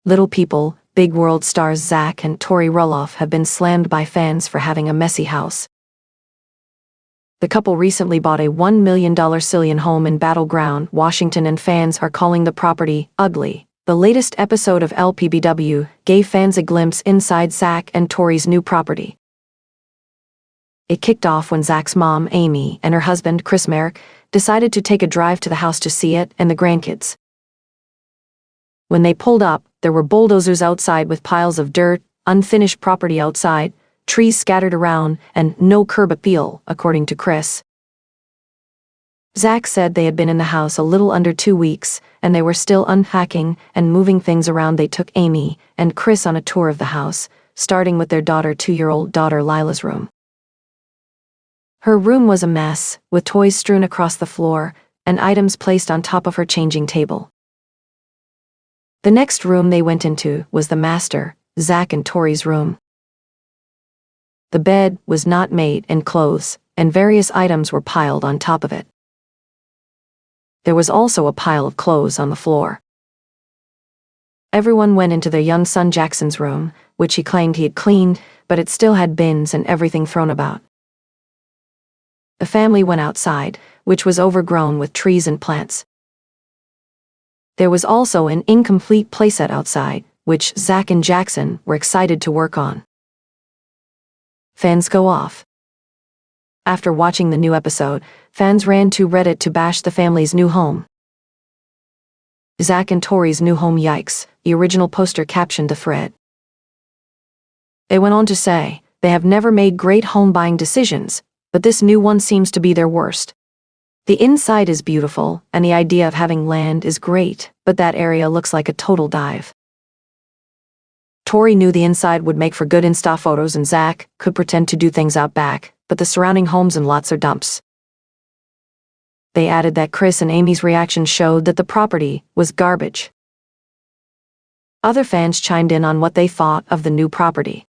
Little People, Big World stars Zach and Tori Roloff have been slammed by fans for having a messy house. The couple recently bought a $1 million Cillian home in Battleground, Washington, and fans are calling the property ugly. The latest episode of LPBW gave fans a glimpse inside Zach and Tori's new property. It kicked off when Zach's mom, Amy, and her husband, Chris Merrick, decided to take a drive to the house to see it and the grandkids. When they pulled up, there were bulldozers outside with piles of dirt, unfinished property outside, trees scattered around, and no curb appeal, according to Chris. Zach said they had been in the house a little under 2 weeks, and they were still unpacking and moving things around. They took Amy and Chris on a tour of the house, starting with their 2-year-old daughter Lila's room. Her room was a mess, with toys strewn across the floor and items placed on top of her changing table. The next room they went into was the master, Zach and Tori's room. The bed was not made in clothes, and various items were piled on top of it. There was also a pile of clothes on the floor. Everyone went into their young son Jackson's room, which he claimed he had cleaned, but it still had bins and everything thrown about. The family went outside, which was overgrown with trees and plants. There was also an incomplete playset outside, which Zach and Jackson were excited to work on. Fans go off. After watching the new episode, fans ran to Reddit to bash the family's new home. Zach and Tori's new home, yikes, the original poster captioned the thread. They went on to say, they have never made great home buying decisions, but this new one seems to be their worst. The inside is beautiful, and the idea of having land is great, but that area looks like a total dive. Tori knew the inside would make for good Insta photos, and Zach could pretend to do things out back, but the surrounding homes and lots are dumps. They added that Chris and Amy's reaction showed that the property was garbage. Other fans chimed in on what they thought of the new property.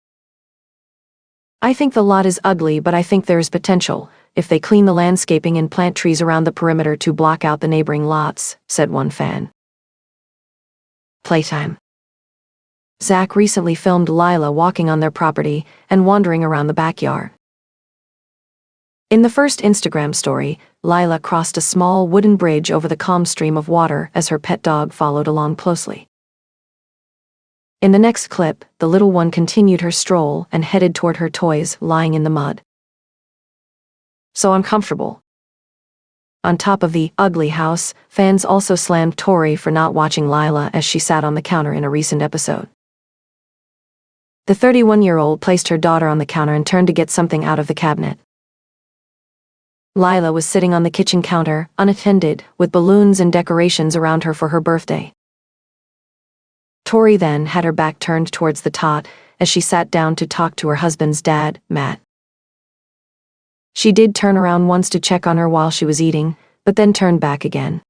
I think the lot is ugly, but I think there is potential if they clean the landscaping and plant trees around the perimeter to block out the neighboring lots, said one fan. Playtime. Zach recently filmed Lila walking on their property and wandering around the backyard. In the first Instagram story, Lila crossed a small wooden bridge over the calm stream of water as her pet dog followed along closely. In the next clip, the little one continued her stroll and headed toward her toys lying in the mud. So uncomfortable. On top of the ugly house, fans also slammed Tori for not watching Lila as she sat on the counter in a recent episode. The 31-year-old placed her daughter on the counter and turned to get something out of the cabinet. Lila was sitting on the kitchen counter, unattended, with balloons and decorations around her for her birthday. Tori then had her back turned towards the tot as she sat down to talk to her husband's dad, Matt. She did turn around once to check on her while she was eating, but then turned back again.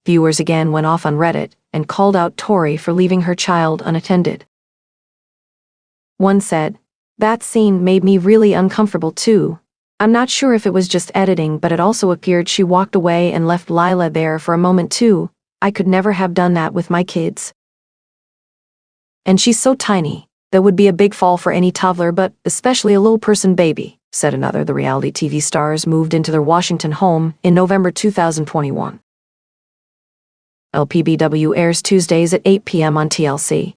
Viewers again went off on Reddit and called out Tori for leaving her child unattended. One said, "That scene made me really uncomfortable too. I'm not sure if it was just editing, but it also appeared she walked away and left Lila there for a moment too. I could never have done that with my kids. And she's so tiny, that would be a big fall for any toddler, but especially a little person baby," said another. The reality TV stars moved into their Washington home in November 2021. LPBW airs Tuesdays at 8 p.m. on TLC.